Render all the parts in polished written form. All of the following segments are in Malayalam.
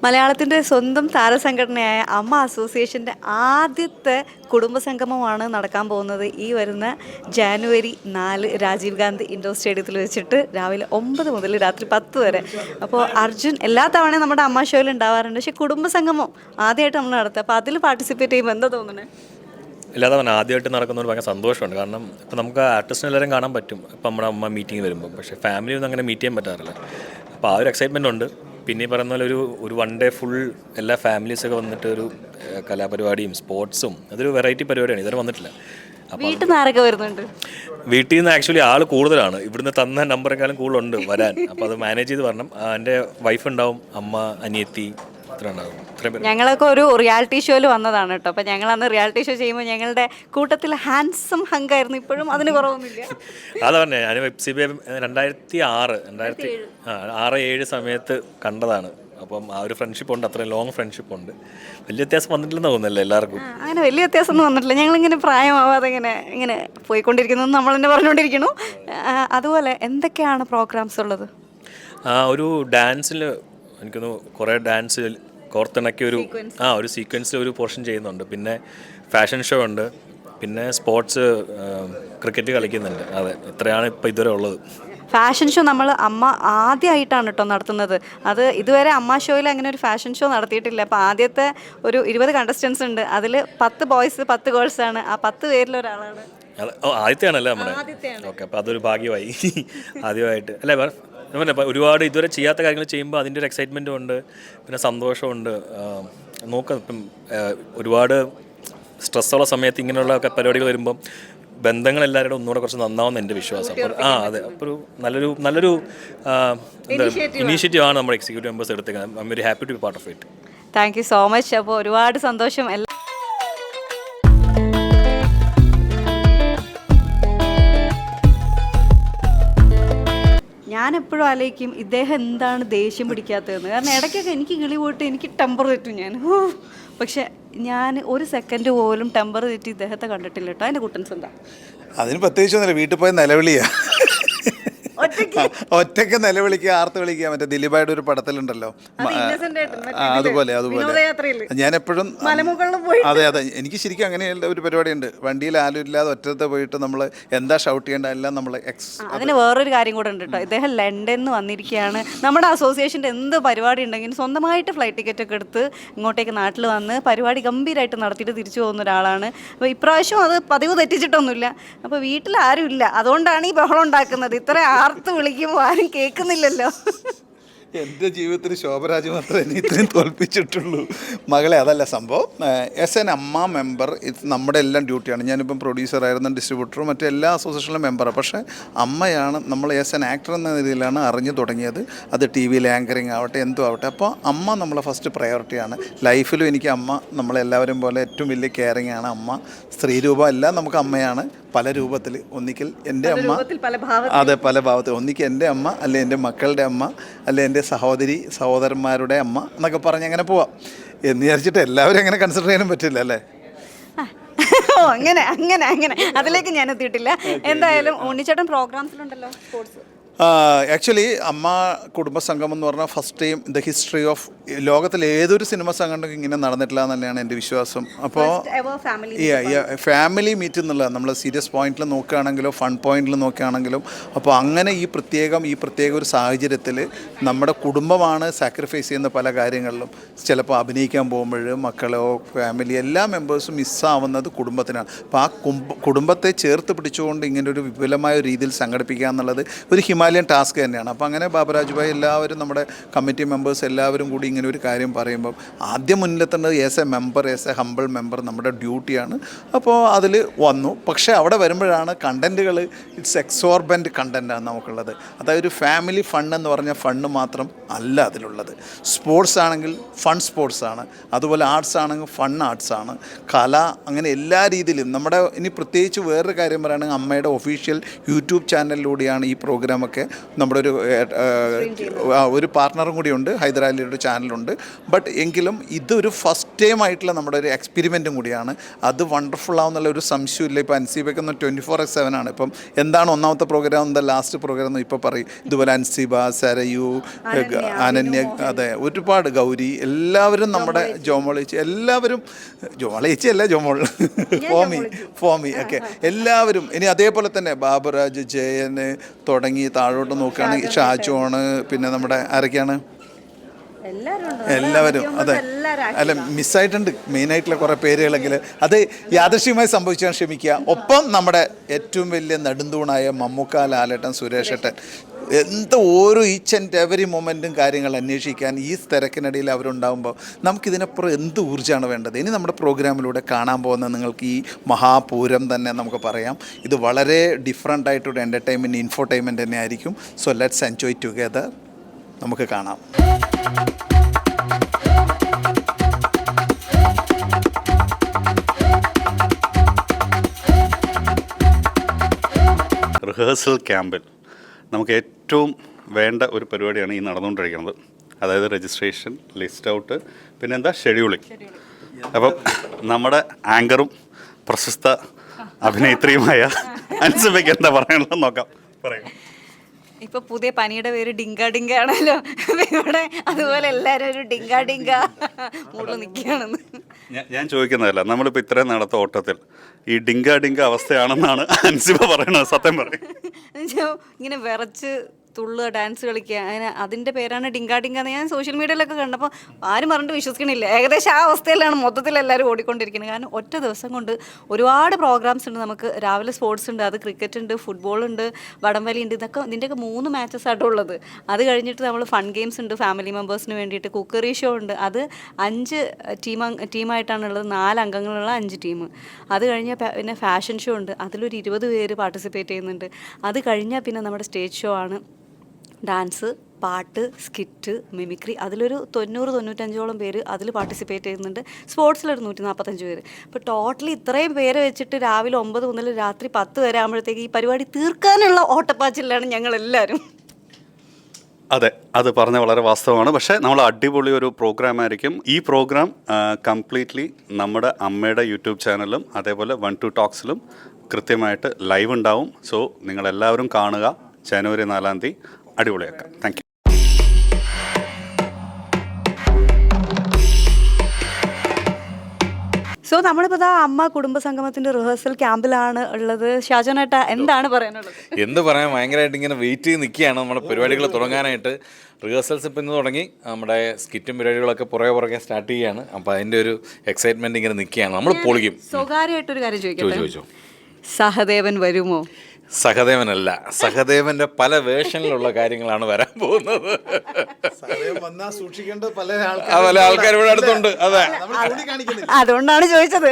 മലയാളത്തിൻ്റെ സ്വന്തം താരസംഘടനയായ അമ്മ അസോസിയേഷൻ്റെ ആദ്യത്തെ കുടുംബസംഗമമാണ് നടക്കാൻ പോകുന്നത് ഈ വരുന്ന ജാനുവരി 4 രാജീവ് ഗാന്ധി ഇൻഡോർ സ്റ്റേഡിയത്തിൽ വെച്ചിട്ട് രാവിലെ 9 മുതൽ രാത്രി 10 വരെ. അപ്പോൾ അർജുൻ എല്ലാ തവണയും നമ്മുടെ അമ്മ ഷോയിൽ ഉണ്ടാവാറുണ്ട്, പക്ഷേ കുടുംബസംഗമം ആദ്യമായിട്ട് നമ്മൾ നടത്തുക. അപ്പോൾ അതിൽ പാർട്ടിസിപ്പേറ്റ് ചെയ്യുമ്പോൾ എന്താ തോന്നുന്നത്? ഇല്ലാതെ പറഞ്ഞാൽ ആദ്യമായിട്ട് നടക്കുന്നവർ ഭയങ്കര സന്തോഷമുണ്ട്. കാരണം ഇപ്പോൾ നമുക്ക് ആർട്ടിസ്റ്റിനെ എല്ലാവരും കാണാൻ പറ്റും ഇപ്പോൾ നമ്മുടെ അമ്മ മീറ്റിംഗ് വരുമ്പോൾ, പക്ഷേ ഫാമിലി ഒന്നും അങ്ങനെ മീറ്റ് ചെയ്യാൻ പറ്റാറില്ല. അപ്പോൾ ആ ഒരു എക്സൈറ്റ്മെൻ്റ് ഉണ്ട്. പിന്നെ ഈ പറയുന്ന പോലെ ഒരു വൺ ഡേ ഫുൾ എല്ലാ ഫാമിലീസൊക്കെ വന്നിട്ട് ഒരു കലാപരിപാടിയും സ്പോർട്സും അതൊരു വെറൈറ്റി പരിപാടിയാണ്, ഇതുവരെ വന്നിട്ടില്ല. വീട്ടിൽ നിന്ന് ആരൊക്കെ വരുന്നുണ്ട്? വീട്ടിൽ നിന്ന് ആക്ച്വലി ആൾ കൂടുതലാണ്, ഇവിടുന്ന് തന്ന നമ്പറേക്കാളും കൂടുതലുണ്ട് വരാൻ. അപ്പോൾ അത് മാനേജ് ചെയ്ത് വരണം. എൻ്റെ വൈഫ് ഉണ്ടാവും, അമ്മ, അനിയത്തി, അത്ര ഉണ്ടാകും. ഞങ്ങളൊക്കെ ഒരു റിയാലിറ്റി ഷോയിൽ വന്നതാണ് കേട്ടോ. അപ്പോൾ ഞങ്ങൾ അന്ന് റിയാലിറ്റി ഷോ ചെയ്യുമ്പോൾ ഞങ്ങളുടെ കൂട്ടത്തിൽ ഹാൻസം ഹങ്കായിരുന്നു. ഇപ്പോഴും അതിന് കുറവൊന്നുമില്ല. അതാ പറഞ്ഞത്, ഞാൻ വെബ് സി ബി 2006-2007 സമയത്ത് കണ്ടതാണ്. അപ്പം ആ ഒരു ഫ്രണ്ട്ഷിപ്പ് ഉണ്ട്, അത്രയും ലോങ് ഫ്രണ്ട്ഷിപ്പ് ഉണ്ട്. വലിയ വ്യത്യാസം വന്നിട്ടില്ലെന്ന് തോന്നുന്നില്ല എല്ലാവർക്കും. അങ്ങനെ വലിയ വ്യത്യാസമൊന്നും വന്നിട്ടില്ല. ഞങ്ങളിങ്ങനെ പ്രായമാവാതെ ഇങ്ങനെ പോയിക്കൊണ്ടിരിക്കുന്നു, നമ്മൾ തന്നെ പറഞ്ഞുകൊണ്ടിരിക്കുന്നു. അതുപോലെ എന്തൊക്കെയാണ് പ്രോഗ്രാംസ് ഉള്ളത്? ഒരു ഡാൻസിൽ എനിക്കൊന്ന് കുറേ ഡാൻസ് കോർത്തിണക്കി ഒരു സീക്വൻസിൽ ഒരു പോർഷൻ ചെയ്യുന്നുണ്ട്. പിന്നെ ഫാഷൻ ഷോ ഉണ്ട്, പിന്നെ സ്പോർട്സ് ക്രിക്കറ്റ് കളിക്കുന്നുണ്ട്. അതെ, ഇത്രയാണ് ഇപ്പോൾ ഇതുവരെ ഉള്ളത്. ഫാഷൻ ഷോ നമ്മൾ അമ്മ ആദ്യമായിട്ടാണ് കേട്ടോ നടത്തുന്നത്. അത് ഇതുവരെ അമ്മ ഷോയിൽ അങ്ങനെ ഒരു ഫാഷൻ ഷോ നടത്തിയിട്ടില്ല. അപ്പോൾ ആദ്യത്തെ ഒരു 20 കണ്ടസ്റ്റൻസ് ഉണ്ട്, അതിൽ 10 ബോയ്സ് 10 ഗേൾസാണ്. ആ 10 പേരിൽ ഒരാളാണ്. ആദ്യത്തെയാണല്ലേ നമ്മുടെ? ഓക്കെ, അപ്പോൾ അതൊരു ഭാഗ്യമായി ആദ്യമായിട്ട് അല്ലേ. ഒരുപാട് ഇതുവരെ ചെയ്യാത്ത കാര്യങ്ങൾ ചെയ്യുമ്പോൾ അതിൻ്റെ ഒരു എക്സൈറ്റ്മെൻറ്റും ഉണ്ട്, പിന്നെ സന്തോഷമുണ്ട്. നോക്കാം, ഇപ്പം ഒരുപാട് സ്ട്രെസ്സുള്ള സമയത്ത് ഇങ്ങനെയുള്ള പരിപാടികൾ വരുമ്പം ബന്ധങ്ങളെല്ലാവരുടെ ഒന്നുകൂടെ കുറച്ച് നന്നാവുന്ന എൻ്റെ വിശ്വാസം. അപ്പോൾ അതെ, അപ്പോൾ ഒരു നല്ലൊരു ഇനീഷ്യേറ്റീവ് ആണ് നമ്മുടെ എക്സിക്യൂട്ടീവ് മെമ്പേഴ്സ് എടുത്തേക്കുന്നത്. I am very happy to be part of it. Thank you so much. അപ്പോൾ ഒരുപാട് സന്തോഷം. ഞാനെപ്പോഴും ആലോചിക്കും ഇദ്ദേഹം എന്താണ് ദേഷ്യം പിടിക്കാത്തതെന്ന്. കാരണം ഇടയ്ക്കൊക്കെ എനിക്ക് കിളി പോയിട്ട് എനിക്ക് ടെമ്പർ തെറ്റും പക്ഷെ ഞാൻ ഒരു സെക്കൻഡ് പോലും ടെമ്പർ തെറ്റി ഇദ്ദേഹത്തെ കണ്ടിട്ടില്ല കേട്ടോ. അതിൻ്റെ കുട്ടൻസ് എന്താ? അതിന് പ്രത്യേകിച്ചൊന്നുമില്ല, വീട്ടിൽ പോയി നിലവിളിയാ, ഒറ്റയ്ക്ക് നിലവിളിക്കുക, ആർത്ത് വിളിക്കുക. മറ്റേ ദിലീപായുടെ ഒരു പടത്തിലുണ്ടല്ലോ, അതുപോലെ ഞാൻ എപ്പോഴും അതെ എനിക്ക് ശരിക്കും അങ്ങനെയുള്ള ഒരു പരിപാടിയുണ്ട്. വണ്ടിയിൽ ആരും ഇല്ലാതെ ഒറ്റത്തെ പോയിട്ട് നമ്മൾ എന്താ ഷൗട്ട് ചെയ്യേണ്ട എല്ലാം നമ്മൾ അതിന് വേറൊരു കാര്യം കൂടെ ഉണ്ട് കേട്ടോ. ഇദ്ദേഹം ലണ്ടനിൽ നിന്ന് വന്നിരിക്കുകയാണ്. നമ്മുടെ അസോസിയേഷൻ്റെ എന്ത് പരിപാടി ഉണ്ടെങ്കിലും സ്വന്തമായിട്ട് ഫ്ലൈറ്റ് ടിക്കറ്റ് ഒക്കെ എടുത്ത് ഇങ്ങോട്ടേക്ക് നാട്ടിൽ വന്ന് പരിപാടി ഗംഭീരമായിട്ട് നടത്തിയിട്ട് തിരിച്ചു പോകുന്ന ഒരാളാണ്. അപ്പോൾ ഇപ്രാവശ്യം അത് പതിവ് തെറ്റിച്ചിട്ടൊന്നുമില്ല. അപ്പോൾ വീട്ടിൽ ആരും ഇല്ല, അതുകൊണ്ടാണ് ഈ ബഹളം ഉണ്ടാക്കുന്നത്. ഇത്ര ആർത്ത് വിളിക്കുമ്പോൾ ആരും കേൾക്കുന്നില്ലല്ലോ. എൻ്റെ ജീവിതത്തിൽ ശോഭരാജ് മാത്രമേ എന്നെ ഇത്രയും തോൽപ്പിച്ചിട്ടുള്ളൂ. മകളെ, അതല്ല സംഭവം. ആസ് എൻ അമ്മ മെമ്പർ ഇത് നമ്മുടെ എല്ലാം ഡ്യൂട്ടിയാണ്. ഞാനിപ്പം പ്രൊഡ്യൂസറായിരുന്നു, ഡിസ്ട്രിബ്യൂട്ടറും മറ്റു എല്ലാ അസോസിയേഷനിലും മെമ്പറാണ്. പക്ഷേ അമ്മയാണ് നമ്മൾ ആസ് എൻ ആക്ടർ എന്ന രീതിയിലാണ് അറിഞ്ഞു തുടങ്ങിയത്. അത് ടി വിയിൽ ആങ്കറിങ് ആവട്ടെ എന്തും ആവട്ടെ. അപ്പോൾ അമ്മ നമ്മളെ ഫസ്റ്റ് പ്രയോറിറ്റിയാണ്. ലൈഫിലും എനിക്ക് അമ്മ നമ്മളെല്ലാവരും പോലെ ഏറ്റവും വലിയ കെയറിങ് ആണ് അമ്മ. സ്ത്രീ രൂപം എല്ലാം നമുക്ക് അമ്മയാണ്, പല രൂപത്തിൽ. ഒന്നിക്കൽ എൻ്റെ അമ്മ, അതെ പല ഭാവത്തിൽ. ഒന്നിക്കൽ എൻ്റെ അമ്മ, അല്ലെ എൻ്റെ മക്കളുടെ അമ്മ, അല്ലെ എൻ്റെ സഹോദരന്മാരുടെ അമ്മ എന്നൊക്കെ പറഞ്ഞ് അങ്ങനെ പോവാം എന്ന് വിചാരിച്ചിട്ട് എല്ലാവരും അങ്ങനെ കൺസിഡർ ചെയ്യാനും പറ്റില്ല അല്ലേ. അങ്ങനെ അതിലേക്ക് ഞാൻ എത്തിയിട്ടില്ല. എന്തായാലും ഉണ്ണിച്ചേട്ടൻ പ്രോഗ്രാംസിലുണ്ടല്ലോ സ്പോർട്സ്. ആക്ച്വലി അമ്മ കുടുംബസംഗമം എന്ന് പറഞ്ഞാൽ first time the history of ലോകത്തിൽ ഏതൊരു സിനിമ സംഘടനയ്ക്ക് ഇങ്ങനെ നടന്നിട്ടില്ല എന്ന് തന്നെയാണ് എൻ്റെ വിശ്വാസം. അപ്പോൾ ഫാമിലി മീറ്റ് എന്നുള്ളത് നമ്മൾ സീരിയസ് പോയിന്റിൽ നോക്കുകയാണെങ്കിലും ഫൺ പോയിന്റിൽ നോക്കുകയാണെങ്കിലും, അപ്പോൾ അങ്ങനെ ഈ പ്രത്യേക ഒരു സാഹചര്യത്തിൽ നമ്മുടെ കുടുംബമാണ് സാക്രിഫൈസ് ചെയ്യുന്ന പല കാര്യങ്ങളിലും. ചിലപ്പോൾ അഭിനയിക്കാൻ പോകുമ്പോൾ മക്കളോ ഫാമിലി എല്ലാ മെമ്പേഴ്സും മിസ്സാവുന്നത് കുടുംബത്തിനാണ്. അപ്പോൾ ആ കുടുംബത്തെ ചേർത്ത് പിടിച്ചുകൊണ്ട് ഇങ്ങനെ ഒരു വിപുലമായ രീതിയിൽ സംഘടിപ്പിക്കുക എന്നുള്ളത് ഒരു ഹിമാലയൻ ടാസ്ക് തന്നെയാണ്. അപ്പോൾ അങ്ങനെ ബാബുരാജ് ഭായ് എല്ലാവരും നമ്മുടെ കമ്മിറ്റി മെമ്പേഴ്സ് എല്ലാവരും കൂടി ഇങ്ങനെ ഒരു കാര്യം പറയുമ്പം ആദ്യം മുന്നിലെത്തേണ്ടത് ആസ് എ ഹമ്പിൾ മെമ്പർ നമ്മുടെ ഡ്യൂട്ടിയാണ്. അപ്പോൾ അതിൽ വന്നു. പക്ഷേ അവിടെ വരുമ്പോഴാണ് കണ്ടൻറ്റുകൾ ഇറ്റ്സ് എക്സോർബൻറ്റ് കണ്ടൻറ്റാണ് നമുക്കുള്ളത്. അതായത് ഒരു ഫാമിലി ഫണ്ട് എന്ന് പറഞ്ഞ ഫണ്ട് മാത്രം അല്ല അതിലുള്ളത്. സ്പോർട്സ് ആണെങ്കിൽ ഫൺ സ്പോർട്സാണ്, അതുപോലെ ആർട്സ് ആണെങ്കിൽ ഫൺ ആർട്സാണ്, കല, അങ്ങനെ എല്ലാ രീതിയിലും നമ്മുടെ. ഇനി പ്രത്യേകിച്ച് വേറൊരു കാര്യം പറയുകയാണെങ്കിൽ അമ്മയുടെ ഒഫീഷ്യൽ യൂട്യൂബ് ചാനലിലൂടെയാണ് ഈ പ്രോഗ്രാമൊക്കെ. നമ്മുടെ ഒരു പാർട്ട്ണറും കൂടിയുണ്ട്, ഹൈദരാലിയുടെ ചാനലുണ്ട്. ബട്ട് എങ്കിലും ഇതൊരു ഫസ്റ്റ് ടൈം ആയിട്ടുള്ള നമ്മുടെ ഒരു എക്സ്പെരിമെൻറ്റും കൂടിയാണ്. അത് വണ്ടർഫുൾ ആവുന്നുള്ള ഒരു സംശയമില്ല. ഇപ്പോൾ അൻസീബയ്ക്ക് 24/7 ആണ്. ഇപ്പം എന്താണ് ഒന്നാമത്തെ പ്രോഗ്രാം, എന്താ ലാസ്റ്റ് പ്രോഗ്രാം എന്ന് ഇപ്പോൾ പറയും. ഇതുപോലെ അൻസീബ, സരയു, അനന്യ, അതെ, ഒരുപാട് ഗൗരി, എല്ലാവരും നമ്മുടെ ജോമോളേച്ചി, എല്ലാവരും ജോമോളേച്ചി അല്ല ജോമോൾ ഫോമി ഒക്കെ എല്ലാവരും. ഇനി അതേപോലെ തന്നെ ബാബുരാജ്, ജയന് തുടങ്ങി താഴോട്ട് നോക്കുകയാണെങ്കിൽ ഷാജോണ്, പിന്നെ നമ്മുടെ ആരൊക്കെയാണ് എല്ലാവരും. അതെ, അല്ല മിസ്സായിട്ടുണ്ട് മെയിനായിട്ടുള്ള കുറേ പേരുകളെങ്കിൽ അത് യാദൃശ്യമായി സംഭവിച്ചാൽ ക്ഷമിക്കുക. ഒപ്പം നമ്മുടെ ഏറ്റവും വലിയ നെടുന്തൂണായ മമ്മൂക്ക, ലാലേട്ടൻ, സുരേഷേട്ടൻ, ഓരോ ഈച്ച് ആൻഡ് എവറി മൊമെൻറ്റും കാര്യങ്ങൾ അന്വേഷിക്കാൻ ഈ തിരക്കിനിടയിൽ അവരുണ്ടാകുമ്പോൾ നമുക്കിതിനപ്പുറം എന്ത് ഊർജ്ജമാണ് വേണ്ടത്? ഇനി നമ്മുടെ പ്രോഗ്രാമിലൂടെ കാണാൻ പോകുന്ന നിങ്ങൾക്ക് ഈ മഹാപൂരം തന്നെ നമുക്ക് പറയാം. ഇത് വളരെ ഡിഫറെൻ്റ് ആയിട്ടൊരു എൻ്റർടൈൻമെൻറ്റ്, ഇൻഫോർടൈൻമെൻറ്റ് തന്നെ ആയിരിക്കും. So let's enjoy together. നമുക്ക് കാണാം. റിഹേഴ്സൽ ക്യാമ്പിൽ നമുക്ക് ഏറ്റവും വേണ്ട ഒരു പരിപാടിയാണ് ഈ നടന്നുകൊണ്ടിരിക്കുന്നത്. അതായത് രജിസ്ട്രേഷൻ, ലിസ്റ്റ് ഔട്ട്, പിന്നെ എന്താ ഷെഡ്യൂളിംഗ്. അപ്പം നമ്മുടെ ആങ്കറും പ്രശസ്ത അഭിനേത്രിയുമായ അൻസിബയ്ക്ക് എന്താ പറയാനുള്ളത് നോക്കാം. പറയാം. ഇപ്പൊ പുതിയ പനിയുടെ പേര് ഡിങ്ക ഡിങ്ക ആണല്ലോ ഇവിടെ, അതുപോലെ എല്ലാരും ഒരു ഡിങ്ക ഡിങ്ക മൂളിൽ നിൽക്കുകയാണെന്ന്. ഞാൻ ചോദിക്കുന്നതല്ല, നമ്മളിപ്പോൾ ഇത്രയും നടത്ത ഓട്ടത്തിൽ ഈ ഡിങ്ക ഡിങ്ക അവസ്ഥയാണെന്നാണ് അൻസിബ പറയുന്നത്. സത്യം പറയും, ഇങ്ങനെ വിറച്ച് തുള്ളുക, ഡാൻസ് കളിക്കുക, അങ്ങനെ അതിൻ്റെ പേരാണ് ഡിങ്ക ഡിങ്ക എന്ന് ഞാൻ സോഷ്യൽ മീഡിയയിലൊക്കെ കണ്ടപ്പോൾ ആരും പറഞ്ഞിട്ട് വിശ്വസിക്കണില്ല. ഏകദേശം ആ അവസ്ഥയിലാണ് മൊത്തത്തിൽ എല്ലാവരും ഓടിക്കൊണ്ടിരിക്കുന്നത്. കാരണം ഒറ്റ ദിവസം കൊണ്ട് ഒരുപാട് പ്രോഗ്രാംസ് ഉണ്ട് നമുക്ക്. രാവിലെ സ്പോർട്സ് ഉണ്ട്, അത് ക്രിക്കറ്റ് ഉണ്ട്, ഫുട്ബോൾ ഉണ്ട്, വടംവലി ഉണ്ട്. ഇതിൻ്റെയൊക്കെ 3 മാച്ചസ് ആയിട്ടുള്ളത്. അത് കഴിഞ്ഞിട്ട് നമ്മൾ ഫൺ ഗെയിംസ് ഉണ്ട് ഫാമിലി മെമ്പേഴ്സിന് വേണ്ടിയിട്ട്. കുക്കറി ഷോ ഉണ്ട്, അത് 5 ടീമായിട്ടാണുള്ളത്, 4 അംഗങ്ങളുള്ള 5 ടീം. അത് കഴിഞ്ഞാൽ പിന്നെ ഫാഷൻ ഷോ ഉണ്ട്, അതിലൊരു 20 പേര് പാർട്ടിസിപ്പേറ്റ് ചെയ്യുന്നുണ്ട്. അത് കഴിഞ്ഞാൽ പിന്നെ നമ്മുടെ സ്റ്റേജ് ഷോ ആണ്. ഡാൻസ്, പാട്ട്, സ്കിറ്റ്, മിമിക്രി, അതിലൊരു 90-95ഓളം പേര് അതിൽ പാർട്ടിസിപ്പേറ്റ് ചെയ്യുന്നുണ്ട്. സ്പോർട്സിലൊരു 145 പേര്. ഇപ്പോൾ ടോട്ടലി ഇത്രയും പേരെ വെച്ചിട്ട് രാവിലെ 9 മുതൽ രാത്രി 10 വരെ ആകുമ്പോഴത്തേക്ക് ഈ പരിപാടി തീർക്കാനുള്ള ഓട്ടപ്പാച്ചിലാണ് ഞങ്ങളെല്ലാവരും. അതെ, അത് പറഞ്ഞ വളരെ വാസ്തവമാണ്. പക്ഷേ നമ്മൾ അടിപൊളി ഒരു പ്രോഗ്രാം ആയിരിക്കും. ഈ പ്രോഗ്രാം കംപ്ലീറ്റ്ലി നമ്മുടെ അമ്മയുടെ യൂട്യൂബ് ചാനലും അതേപോലെ 1-2 ടോക്സിലും കൃത്യമായിട്ട് ലൈവ് ഉണ്ടാവും. സോ നിങ്ങളെല്ലാവരും കാണുക. ജനുവരി 4-ാം തീയതി അടിപൊളിയാക്കാം. Thank you. സോ നമ്മളിപ്പോൾ അമ്മ കുടുംബസംഗമത്തിൻ്റെ റിഹേഴ്സൽ ക്യാമ്പിലാണ് ഉള്ളത്. ഷാജോനേട്ട, എന്താണ് പറയാനുള്ളത്? എന്ത് പറയാൻ, ഭയങ്കരമായിട്ട് ഇങ്ങനെ വെയിറ്റ് ചെയ്ത് നിൽക്കുകയാണ് നമ്മുടെ പരിപാടികൾ തുടങ്ങാനായിട്ട്. റിഹേഴ്സൽസ് ഇപ്പം ഇന്ന് തുടങ്ങി, നമ്മുടെ സ്കിറ്റും പരിപാടികളൊക്കെ പുറകെ സ്റ്റാർട്ട് ചെയ്യുകയാണ്. അപ്പോൾ അതിൻ്റെ ഒരു എക്സൈറ്റ്മെൻറ്റ് ഇങ്ങനെ നിൽക്കുകയാണ്. നമ്മൾ പൊളിക്കും. സ്വകാര്യമായിട്ടൊരു കാര്യം ചോദിച്ചോ. സഹദേവൻ വരുമോ? സഹദേവനല്ല, സഹദേവന്റെ പല വേർഷനിലുള്ള കാര്യങ്ങളാണ് വരാൻ പോകുന്നത്. പല ആൾക്കാർ ഇവിടെ അടുത്തുണ്ട്. അതെ, അതുകൊണ്ടാണ് ചോദിച്ചത്.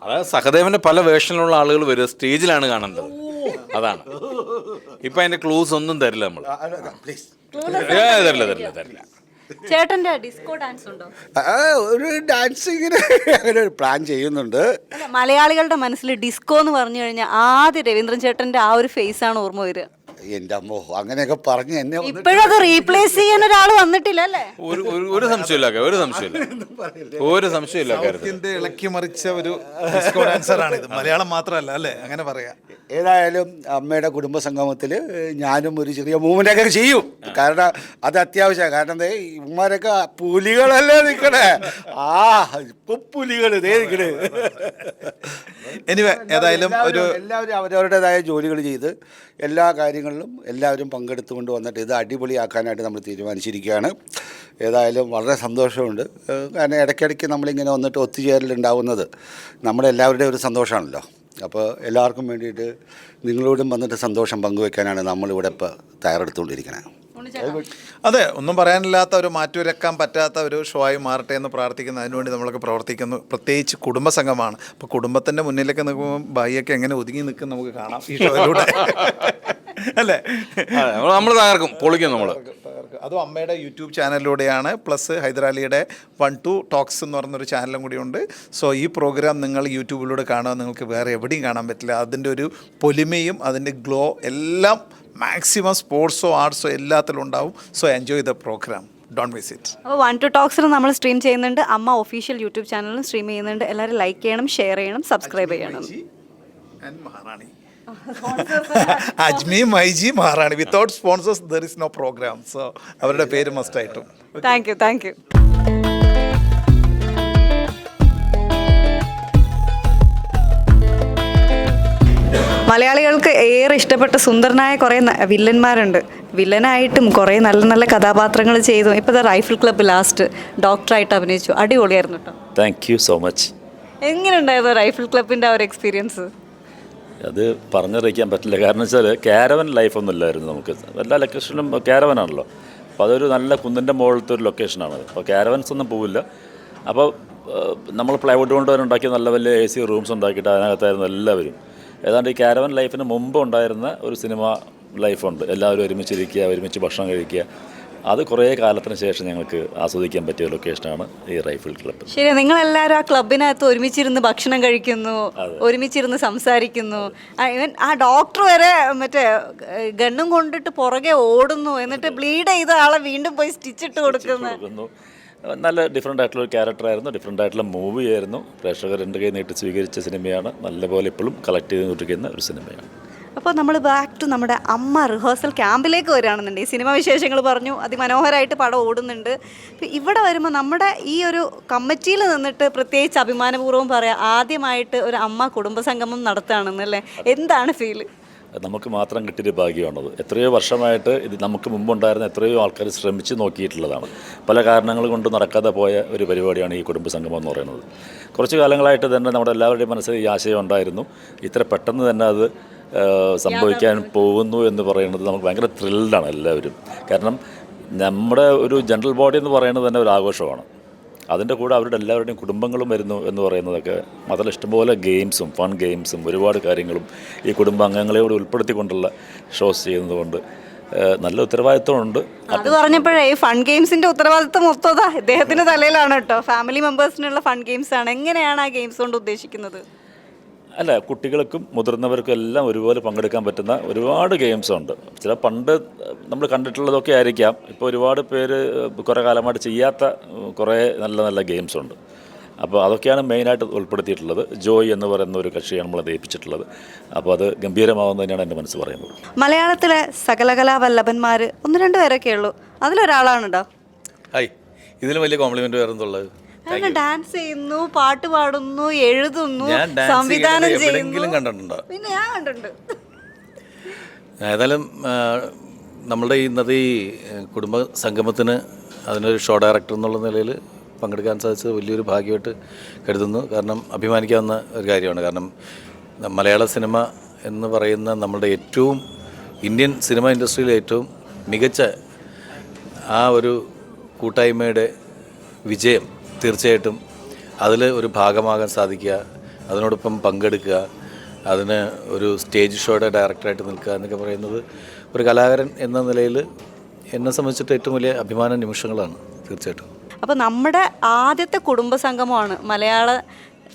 അതായത് സഹദേവന്റെ പല വേർഷനിലുള്ള ആളുകൾ വരും, സ്റ്റേജിലാണ് കാണേണ്ടത്. അതാണ്. ഇപ്പൊ അതിന്റെ ക്ലൂസ് ഒന്നും തരില്ല നമ്മൾ. തരില്ല. ചേട്ടന്റെ ഡിസ്കോ ഡാൻസ് ഉണ്ടോ? ഒരു ഡാൻസ് ഇങ്ങനെ അങ്ങനെ ഒരു പ്ലാൻ ചെയ്യുന്നുണ്ട്. മലയാളികളുടെ മനസ്സിൽ ഡിസ്കോ എന്ന് പറഞ്ഞു കഴിഞ്ഞാൽ ആദ്യം രവീന്ദ്രൻ ചേട്ടന്റെ ആ ഒരു ഫേസ് ആണ് ഓർമ്മ വരിക. എന്റെ അമ്മോ, അങ്ങനെയൊക്കെ പറഞ്ഞ് എന്നെ ഇപ്പോഴത് റീപ്ലേസ് ചെയ്യാൻ ഒരാൾ വന്നിട്ടില്ല അല്ലേ? ഒരു സംശയമില്ല. ഇളക്കി മറിച്ച ഒരു ഡിസ്കോ ഡാൻസറാണ് ഇത്. മലയാളം മാത്രമല്ല അല്ലേ, അങ്ങനെ പറയാം. ഏതായാലും അമ്മയുടെ കുടുംബസംഗമത്തിൽ ഞാനും ഒരു ചെറിയ മൂവ്മെൻ്റൊക്കെ ചെയ്യും. കാരണം അത് അത്യാവശ്യമാണ്. കാരണം എന്താ, ഇവന്മാരൊക്കെ പുലികളല്ലേ നിൽക്കണേ. ഇപ്പൊ പുലികൾ ഇതേ നിൽക്കണേ. എനിവേ, ഏതായാലും എല്ലാവരും അവരവരുടേതായ ജോലികൾ ചെയ്ത് എല്ലാ കാര്യങ്ങളിലും എല്ലാവരും പങ്കെടുത്തുകൊണ്ട് വന്നിട്ട് ഇത് അടിപൊളിയാക്കാനായിട്ട് നമ്മൾ തീരുമാനിച്ചിരിക്കുകയാണ്. ഏതായാലും വളരെ സന്തോഷമുണ്ട്. കാരണം ഇടയ്ക്കിടയ്ക്ക് നമ്മളിങ്ങനെ വന്നിട്ട് ഒത്തുചേരലുണ്ടാവുന്നത് നമ്മുടെ എല്ലാവരുടെയും ഒരു സന്തോഷമാണല്ലോ. അപ്പോൾ എല്ലാവർക്കും വേണ്ടിയിട്ട് നിങ്ങളോടും വന്നിട്ട് സന്തോഷം പങ്കുവെക്കാനാണ് നമ്മളിവിടെ ഇപ്പോൾ തയ്യാറെടുത്തുകൊണ്ടിരിക്കുന്നത്. അതെ, ഒന്നും പറയാനില്ലാത്ത ഒരു മാറ്റുരക്കാൻ പറ്റാത്ത ഒരു ഷോ ആയി മാറട്ടെ എന്ന് പ്രാർത്ഥിക്കുന്നു. അതിനുവേണ്ടി നമ്മളൊക്കെ പ്രവർത്തിക്കുന്നു. പ്രത്യേകിച്ച് കുടുംബസംഘമാണ്. അപ്പോൾ കുടുംബത്തിൻ്റെ മുന്നിലൊക്കെ നിൽക്കുമ്പോൾ ഭായിയൊക്കെ എങ്ങനെ ഒതുങ്ങി നിൽക്കും നമുക്ക് കാണാം ഈ ഷോയിലൂടെ. അല്ലേ, നമ്മൾ തകർക്കും, പൊളിക്കും നമ്മൾ. അതും അമ്മയുടെ യൂട്യൂബ് ചാനലിലൂടെയാണ്. പ്ലസ് ഹൈദരാലിയുടെ 1-2 ടോക്സ് എന്ന് പറഞ്ഞൊരു ചാനലും കൂടിയുണ്ട്. സോ ഈ പ്രോഗ്രാം നിങ്ങൾ യൂട്യൂബിലൂടെ കാണുക, നിങ്ങൾക്ക് വേറെ എവിടെയും കാണാൻ പറ്റില്ല. അതിൻ്റെ ഒരു പൊലിമയും അതിൻ്റെ ഗ്ലോ എല്ലാം മാക്സിമം സ്പോർട്സോ ആർട്സോ എല്ലാത്തിലും ഉണ്ടാവും. So enjoy the program. Don't miss it. അപ്പോൾ 1 to Talksന് നമ്മൾ സ്ട്രീം ചെയ്യുന്നുണ്ട്, അമ്മ ഒഫീഷ്യൽ യൂട്യൂബ് ചാനലിലും സ്ട്രീം ചെയ്യുന്നുണ്ട്. എല്ലാവരും ലൈക്ക് ചെയ്യണം, ഷെയർ ചെയ്യണം, സബ്സ്ക്രൈബ് ചെയ്യണം. Ajmi myG Maharani. Without sponsors there is no program. So അവരുടെ പേര് മസ്റ്റ് ആയിട്ടും. Thank you. മലയാളികൾക്ക് ഏറെ ഇഷ്ടപ്പെട്ട സുന്ദരനായ കുറേ വില്ലന്മാരുണ്ട്. വില്ലനായിട്ടും കുറേ നല്ല നല്ല കഥാപാത്രങ്ങൾ ചെയ്തു. ഇപ്പോൾ റൈഫിൾ ക്ലബ്ബ് ലാസ്റ്റ് ഡോക്ടറായിട്ട് അഭിനയിച്ചു. അടിപൊളിയായിരുന്നു കേട്ടോ. Thank you so much. എങ്ങനെയുണ്ടായിരുന്നു റൈഫിൾ ക്ലബിൻ്റെ ആ ഒരു എക്സ്പീരിയൻസ്? അത് പറഞ്ഞറിയിക്കാൻ പറ്റില്ല. കാരണം വെച്ചാൽ ക്യാരവൻ ലൈഫൊന്നും ഇല്ലായിരുന്നു നമുക്ക്. എല്ലാ ലൊക്കേഷനിലും ക്യാരവനാണല്ലോ. അപ്പോൾ അതൊരു നല്ല കുന്നിൻ്റെ മുകളിലത്തെ ഒരു ലൊക്കേഷനാണത്. അപ്പോൾ ക്യാരവൻസ് ഒന്നും പോവില്ല. അപ്പോൾ നമ്മൾ പ്ലൈവുഡ് കൊണ്ട് ഉണ്ടാക്കിയ നല്ല വലിയ AC റൂംസ് ഉണ്ടാക്കിയിട്ട് അതിനകത്തായിരുന്നു എല്ലാവരും. ഏതാണ്ട് ഈ ക്യാരവൻ ലൈഫിന് മുമ്പ് ഉണ്ടായിരുന്ന ഒരു സിനിമ ലൈഫുണ്ട്. എല്ലാവരും ഒരുമിച്ചിരിക്കുക, ഒരുമിച്ച് ഭക്ഷണം കഴിക്കുക. അത് കുറേ കാലത്തിന് ശേഷം ഞങ്ങൾക്ക് ആസ്വദിക്കാൻ പറ്റിയ ലൊക്കേഷനാണ് ഈ റൈഫിൾ ക്ലബ്ബ്. ശരി, നിങ്ങളെല്ലാവരും ആ ക്ലബിനകത്ത് ഒരുമിച്ചിരുന്ന് ഭക്ഷണം കഴിക്കുന്നു, ഒരുമിച്ചിരുന്ന് സംസാരിക്കുന്നു. ഇവൻ ആ ഡോക്ടർ വരെ മറ്റേ ഗണ്ണും കൊണ്ടിട്ട് പുറകെ ഓടുന്നു, എന്നിട്ട് ബ്ലീഡ് ചെയ്ത ആളെ വീണ്ടും പോയി സ്റ്റിച്ചിട്ട് കൊടുക്കുന്നു. നല്ല ഡിഫറെൻ്റ് ആയിട്ടുള്ള ഒരു ക്യാരക്ടറായിരുന്നു, ഡിഫറെൻ്റ് ആയിട്ടുള്ള മൂവിയായിരുന്നു. പ്രേക്ഷകർ എൻ്റെ കൈ നീട്ടി സ്വീകരിച്ച സിനിമയാണ്. നല്ലപോലെ ഇപ്പോഴും കളക്ട് ചെയ്തുകൊണ്ടിരിക്കുന്ന ഒരു സിനിമയാണ്. അപ്പോൾ നമ്മൾ ബാക്ക് ടു നമ്മുടെ അമ്മ റിഹേഴ്സൽ ക്യാമ്പിലേക്ക് വരികയാണെന്നുണ്ടെങ്കിൽ സിനിമ വിശേഷങ്ങൾ പറഞ്ഞു, അതിമനോഹരമായിട്ട് പടം ഓടുന്നുണ്ട്. ഇവിടെ വരുമ്പോൾ നമ്മുടെ ഈ ഒരു കമ്മിറ്റിയിൽ നിന്നിട്ട് പ്രത്യേകിച്ച് അഭിമാനപൂർവ്വം പറയാം, ആദ്യമായിട്ട് ഒരു അമ്മ കുടുംബസംഗമം നടത്തുകയാണെന്നല്ലേ, എന്താണ് ഫീല്? നമുക്ക് മാത്രം കിട്ടിയൊരു ഭാഗ്യമാണത്. എത്രയോ വർഷമായിട്ട് ഇത് നമുക്ക് മുമ്പുണ്ടായിരുന്ന എത്രയോ ആൾക്കാർ ശ്രമിച്ച് നോക്കിയിട്ടുള്ളതാണ്. പല കാരണങ്ങൾ കൊണ്ട് നടക്കാതെ പോയ ഒരു പരിപാടിയാണ് ഈ കുടുംബസംഗമം എന്ന് പറയുന്നത്. കുറച്ച് കാലങ്ങളായിട്ട് തന്നെ നമ്മുടെ എല്ലാവരുടെയും മനസ്സിൽ ഈ ആശയം ഉണ്ടായിരുന്നു. ഇത്ര പെട്ടെന്ന് തന്നെ അത് സംഭവിക്കാൻ പോകുന്നു എന്ന് പറയുന്നത് നമുക്ക് ഭയങ്കര ത്രില്ഡാണ് എല്ലാവരും. കാരണം നമ്മുടെ ഒരു ജനറൽ ബോഡി എന്ന് പറയുന്നത് തന്നെ ഒരു ആഘോഷമാണ്. അതിൻ്റെ കൂടെ അവരുടെ എല്ലാവരുടെയും കുടുംബങ്ങളും വരുന്നു എന്ന് പറയുന്നതൊക്കെ മാത്രമല്ല, ഇഷ്ടംപോലെ ഗെയിംസും ഫൺ ഗെയിംസും ഒരുപാട് കാര്യങ്ങളും ഈ കുടുംബാംഗങ്ങളെയോട് ഉൾപ്പെടുത്തിക്കൊണ്ടുള്ള ഷോസ് ചെയ്യുന്നതുകൊണ്ട് നല്ല ഉത്തരവാദിത്വമുണ്ട്. അത് പറഞ്ഞപ്പോഴേ ഫൺ ഗെയിംസിൻ്റെ ഉത്തരവാദിത്വം മൊത്തം ഇദ്ദേഹത്തിൻ്റെ തലയിലാണ് കേട്ടോ. ഫാമിലി മെമ്പേഴ്സിനുള്ള ഫൺ ഗെയിംസ് ആണ്. എങ്ങനെയാണ് ആ ഗെയിംസ് കൊണ്ട് ഉദ്ദേശിക്കുന്നത്? അല്ല, കുട്ടികൾക്കും മുതിർന്നവർക്കും എല്ലാം ഒരുപോലെ പങ്കെടുക്കാൻ പറ്റുന്ന ഒരുപാട് ഗെയിംസ് ഉണ്ട്. ചില പണ്ട് നമ്മൾ കണ്ടിട്ടുള്ളതൊക്കെ ആയിരിക്കാം, ഇപ്പോൾ ഒരുപാട് പേര് കുറേ കാലമായിട്ട് ചെയ്യാത്ത കുറേ നല്ല നല്ല ഗെയിംസ് ഉണ്ട്. അപ്പോൾ അതൊക്കെയാണ് മെയിനായിട്ട് ഉൾപ്പെടുത്തിയിട്ടുള്ളത്. ജോയ് എന്ന് പറയുന്ന ഒരു കക്ഷിയാണ് നമ്മളത് ഏൽപ്പിച്ചിട്ടുള്ളത്. അപ്പോൾ അത് ഗംഭീരമാവുമെന്ന് തന്നെയാണ് എൻ്റെ മനസ്സ് പറയുന്നത്. മലയാളത്തിലെ സകലകലാവല്ലഭന്മാർ 1-2 പേരൊക്കെ ഉള്ളൂ, അതിലൊരാളാണ് കേട്ടോ. ഹായ്, ഇതിലും വലിയ കോംപ്ലിമെന്റ് വേറെന്തുള്ളത്? ഡാൻസ് ചെയ്യുന്നു, പാട്ട് പാടുന്നു, എഴുതുന്നു, ഞാൻ ഡാൻസ് സംവിധാനം എവിടെയെങ്കിലും ചെയ്യുന്നു. കണ്ടിട്ടുണ്ടോ? പിന്നെ ഞാൻ കണ്ടിട്ടുണ്ട്. ഏതായാലും നമ്മളുടെ ഇന്നത്തെ ഈ കുടുംബ സംഗമത്തിന് അതിനൊരു ഷോ ഡയറക്ടർ എന്നുള്ള നിലയിൽ പങ്കെടുക്കാൻ സാധിച്ചത് വലിയൊരു ഭാഗ്യമായിട്ട് കരുതുന്നു. കാരണം അഭിമാനിക്കാവുന്ന ഒരു കാര്യമാണ്. കാരണം മലയാള സിനിമ എന്ന് പറയുന്ന നമ്മളുടെ ഏറ്റവും ഇന്ത്യൻ സിനിമ ഇൻഡസ്ട്രിയിലെ ഏറ്റവും മികച്ച ആ ഒരു കൂട്ടായ്മയുടെ വിജയം തീർച്ചയായിട്ടും അതിൽ ഒരു ഭാഗമാകാൻ സാധിക്കുക, അതിനോടൊപ്പം പങ്കെടുക്കുക, അതിന് ഒരു സ്റ്റേജ് ഷോയുടെ ഡയറക്ടറായിട്ട് നിൽക്കുക എന്നൊക്കെ പറയുന്നത് ഒരു കലാകാരൻ എന്ന നിലയിൽ എന്നെ സംബന്ധിച്ചിട്ട് ഏറ്റവും വലിയ അഭിമാന നിമിഷങ്ങളാണ് തീർച്ചയായിട്ടും. അപ്പോൾ നമ്മുടെ ആദ്യത്തെ കുടുംബസംഗമമാണ് മലയാള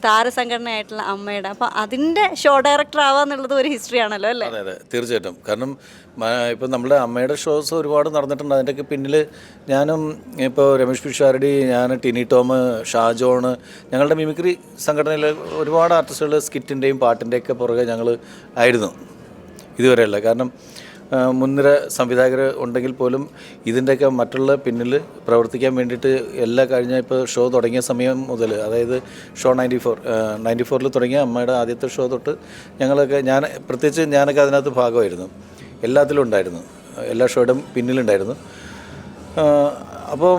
താരസംഘടനയായിട്ടുള്ള അമ്മയുടെ. അപ്പോൾ അതിൻ്റെ ഷോ ഡയറക്ടർ ആവുക എന്നുള്ളത് ഒരു ഹിസ്റ്ററി ആണല്ലോ അല്ലേ? അതെ തീർച്ചയായിട്ടും. കാരണം ഇപ്പം നമ്മുടെ അമ്മയുടെ ഷോസ് ഒരുപാട് നടന്നിട്ടുണ്ട്. അതിൻ്റെയൊക്കെ പിന്നിൽ ഞാനും ഇപ്പോൾ രമേഷ് പിഷാരടി, ഞാൻ ടിനി ടോം, ഷാജോണ്, ഞങ്ങളുടെ മിമിക്രി സംഘടനയിൽ ഒരുപാട് ആർട്ടിസ്റ്റുകൾ സ്കിറ്റിൻ്റെയും പാട്ടിൻ്റെയൊക്കെ പുറകെ ഞങ്ങൾ ആയിരുന്നു ഇതുവരെയല്ല. കാരണം മുൻനിര സംവിധായകർ ഉണ്ടെങ്കിൽ പോലും ഇതിൻ്റെയൊക്കെ മറ്റുള്ള പിന്നിൽ പ്രവർത്തിക്കാൻ വേണ്ടിയിട്ട് എല്ലാ കഴിഞ്ഞ ഇപ്പോൾ ഷോ തുടങ്ങിയ സമയം മുതൽ, അതായത് ഷോ 94 തുടങ്ങിയ അമ്മയുടെ ആദ്യത്തെ ഷോ തൊട്ട് ഞങ്ങളൊക്കെ പ്രത്യേകിച്ച് ഞാനൊക്കെ അതിനകത്ത് ഭാഗമായിരുന്നു. എല്ലാത്തിലും ഉണ്ടായിരുന്നു, എല്ലാ ഷോയുടെയും പിന്നിലുണ്ടായിരുന്നു. അപ്പോൾ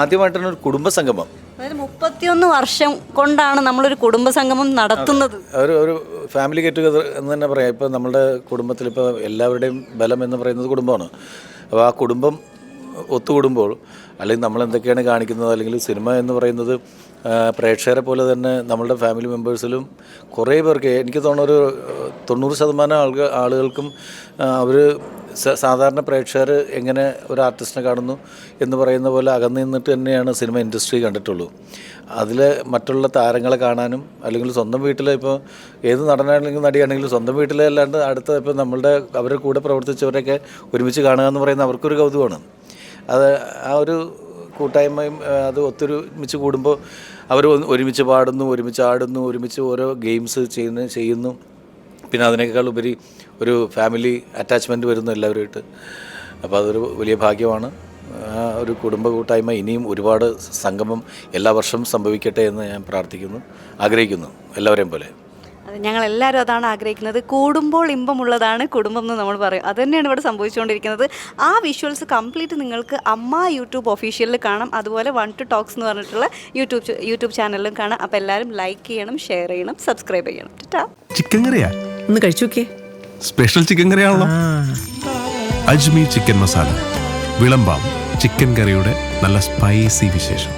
ആദ്യമായിട്ടാണ് ഒരു കുടുംബസംഗമം. അതായത് 31 വർഷം കൊണ്ടാണ് നമ്മളൊരു കുടുംബസംഗമം നടത്തുന്നത്. ഒരു ഫാമിലി ഗെറ്റ് ടുഗദർ എന്ന് തന്നെ പറയാം. ഇപ്പോൾ നമ്മുടെ കുടുംബത്തിൽ ഇപ്പോൾ എല്ലാവരുടെയും ബലം എന്ന് പറയുന്നത് കുടുംബമാണ്. അപ്പോൾ ആ കുടുംബം ഒത്തുകൂടുമ്പോൾ, അല്ലെങ്കിൽ നമ്മൾ എന്തൊക്കെയാണ് കാണിക്കുന്നത്, അല്ലെങ്കിൽ സിനിമ എന്ന് പറയുന്നത് പ്രേക്ഷകരെ പോലെ തന്നെ നമ്മളുടെ ഫാമിലി മെമ്പേഴ്സിലും കുറേ പേർക്ക്, എനിക്ക് തോന്നുന്നു ഒരു 90% ആളുകൾക്കും അവർ സാധാരണ പ്രേക്ഷകർ എങ്ങനെ ഒരു ആർട്ടിസ്റ്റിനെ കാണുന്നു എന്ന് പറയുന്ന പോലെ അകന്നു നിന്നിട്ട് തന്നെയാണ് സിനിമ ഇൻഡസ്ട്രി കണ്ടിട്ടുള്ളൂ. അതിൽ മറ്റുള്ള താരങ്ങളെ കാണാനും, അല്ലെങ്കിൽ സ്വന്തം വീട്ടിൽ ഇപ്പോൾ ഏത് നടനാണെങ്കിലും നടിയാണെങ്കിലും സ്വന്തം വീട്ടിലെ അല്ലാണ്ട് അടുത്ത ഇപ്പോൾ നമ്മളുടെ അവരുടെ കൂടെ പ്രവർത്തിച്ചവരൊക്കെ ഒരുമിച്ച് കാണുക എന്ന് പറയുന്നത് അവർക്കൊരു കൗതുകമാണ്. അത് ആ ഒരു കൂട്ടായ്മയും അത് ഒത്തൊരുമിച്ച് കൂടുമ്പോൾ അവർ ഒരുമിച്ച് പാടുന്നു, ഒരുമിച്ച് ആടുന്നു, ഒരുമിച്ച് ഓരോ ഗെയിംസ് ചെയ്യുന്നു. പിന്നെ അതിനേക്കാൾ ഉപരി ഒരു ഫാമിലി അറ്റാച്ച്മെൻറ്റ് വരുന്നു എല്ലാവരുമായിട്ട്. അപ്പോൾ അതൊരു വലിയ ഭാഗ്യമാണ്. ആ ഒരു കുടുംബ കൂട്ടായ്മ ഇനിയും ഒരുപാട് സംഗമം എല്ലാ വർഷവും സംഭവിക്കട്ടെ എന്ന് ഞാൻ പ്രാർത്ഥിക്കുന്നു, ആഗ്രഹിക്കുന്നു എല്ലാവരെയും പോലെ. അത് ഞങ്ങളെല്ലാവരും അതാണ് ആഗ്രഹിക്കുന്നത്. കൂടുമ്പോൾ ഇമ്പമുള്ളതാണ് കുടുംബം എന്ന് നമ്മൾ പറയും. അത് തന്നെയാണ് ഇവിടെ സംഭവിച്ചുകൊണ്ടിരിക്കുന്നത്. ആ വിഷ്വൽസ് കംപ്ലീറ്റ് നിങ്ങൾക്ക് അമ്മ യൂട്യൂബ് ഒഫീഷ്യലിൽ കാണാം. അതുപോലെ 1 to Talks എന്ന് പറഞ്ഞിട്ടുള്ള യൂട്യൂബ് ചാനലിലും കാണാം. അപ്പോൾ എല്ലാവരും ലൈക്ക് ചെയ്യണം, ഷെയർ ചെയ്യണം, സബ്സ്ക്രൈബ് ചെയ്യണം. ചിക്കൻ കറിയാ ഒന്ന് കഴിച്ചു നോക്കിയേ. സ്പെഷ്യൽ ചിക്കൻ കറിയാണല്ലോ. അജ്മി ചിക്കൻ മസാല വിളമ്പാം ചിക്കൻ കറിയുടെ നല്ല സ്പൈസി വിശേഷം.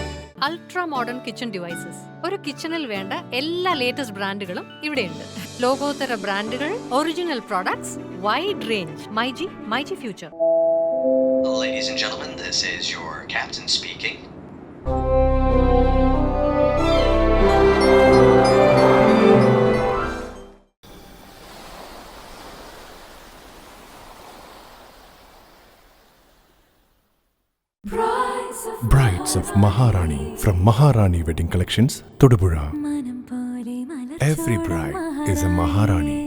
Ultra modern kitchen devices. ഒരു കിച്ചണിൽ വേണ്ട എല്ലാ ലേറ്റസ്റ്റ് ബ്രാൻഡുകളും ഇവിടെയുണ്ട്. ലോകോത്തര ബ്രാൻഡുകൾ, original products, wide range. MyG future. Ladies and gentlemen, this is your captain speaking. Brides of Maharani from Maharani Wedding Collections, Todupuzha. Every bride is a Maharani.